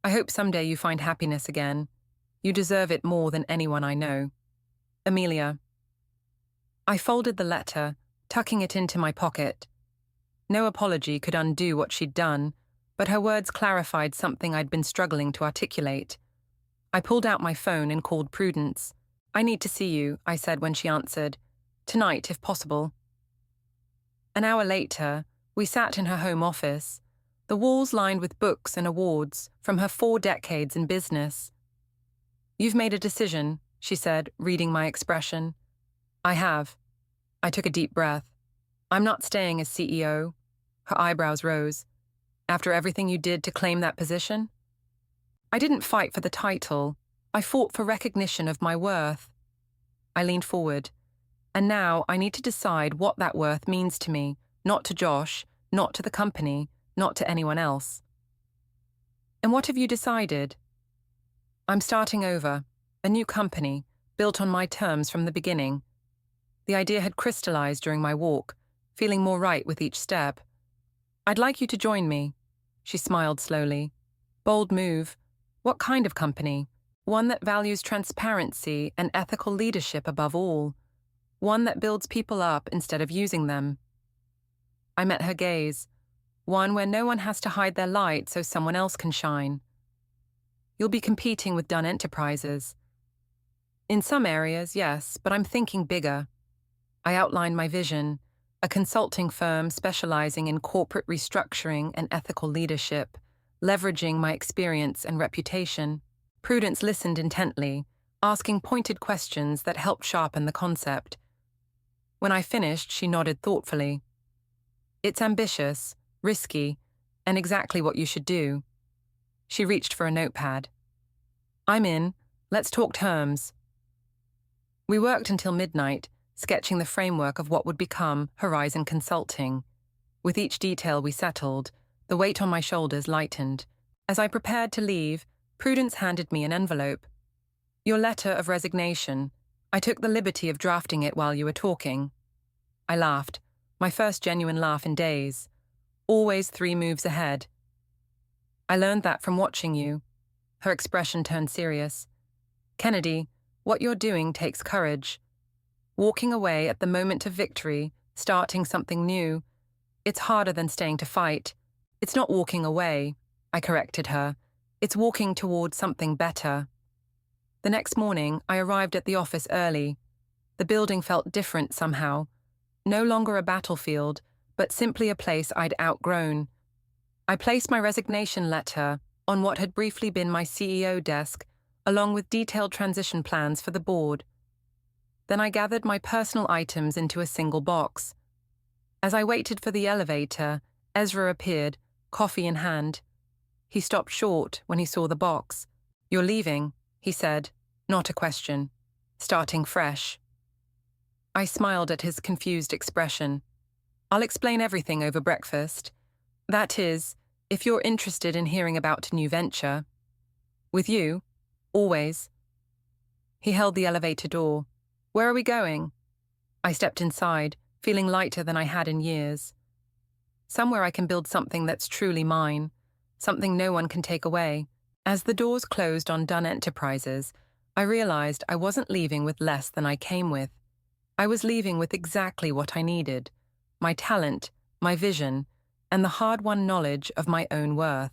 [SPEAKER 1] I hope someday you find happiness again. You deserve it more than anyone I know. Amelia. I folded the letter, tucking it into my pocket. No apology could undo what she'd done, but her words clarified something I'd been struggling to articulate. I pulled out my phone and called Prudence. "I need to see you," I said when she answered. "Tonight, if possible." An hour later, we sat in her home office, the walls lined with books and awards from her 4 decades in business. "You've made a decision," she said, reading my expression. "I have." I took a deep breath. "I'm not staying as CEO." Her eyebrows rose. "After everything you did to claim that position?" "I didn't fight for the title. I fought for recognition of my worth." I leaned forward. "And now I need to decide what that worth means to me, not to Josh, not to the company, not to anyone else." "And what have you decided?" "I'm starting over, a new company, built on my terms from the beginning." The idea had crystallized during my walk, feeling more right with each step. "I'd like you to join me." She smiled slowly. "Bold move. What kind of company? One that values transparency and ethical leadership above all. One that builds people up instead of using them." I met her gaze. One where no one has to hide their light so someone else can shine. "You'll be competing with Dunn Enterprises." "In some areas, yes, but I'm thinking bigger." I outlined my vision, a consulting firm specializing in corporate restructuring and ethical leadership, leveraging my experience and reputation. Prudence listened intently, asking pointed questions that helped sharpen the concept. When I finished, she nodded thoughtfully. "It's ambitious, risky, and exactly what you should do." She reached for a notepad. "I'm in. Let's talk terms." We worked until midnight, sketching the framework of what would become Horizon Consulting. With each detail we settled, the weight on my shoulders lightened. As I prepared to leave, Prudence handed me an envelope. "Your letter of resignation. I took the liberty of drafting it while you were talking." I laughed, my first genuine laugh in days. Always 3 moves ahead. "I learned that from watching you." Her expression turned serious. "Kennedy, what you're doing takes courage. Walking away at the moment of victory, starting something new. It's harder than staying to fight. It's not walking away," I corrected her. "It's walking toward something better." The next morning, I arrived at the office early. The building felt different somehow. No longer a battlefield, but simply a place I'd outgrown. I placed my resignation letter on what had briefly been my CEO desk, along with detailed transition plans for the board. Then I gathered my personal items into a single box. As I waited for the elevator, Ezra appeared, coffee in hand. He stopped short when he saw the box. "You're leaving," he said, not a question. "Starting fresh." I smiled at his confused expression. "I'll explain everything over breakfast. That is, if you're interested in hearing about a new venture." "With you? Always." He held the elevator door. "Where are we going?" I stepped inside, feeling lighter than I had in years. "Somewhere I can build something that's truly mine, something no one can take away." As the doors closed on Dunn Enterprises, I realized I wasn't leaving with less than I came with. I was leaving with exactly what I needed: my talent, my vision, and the hard-won knowledge of my own worth.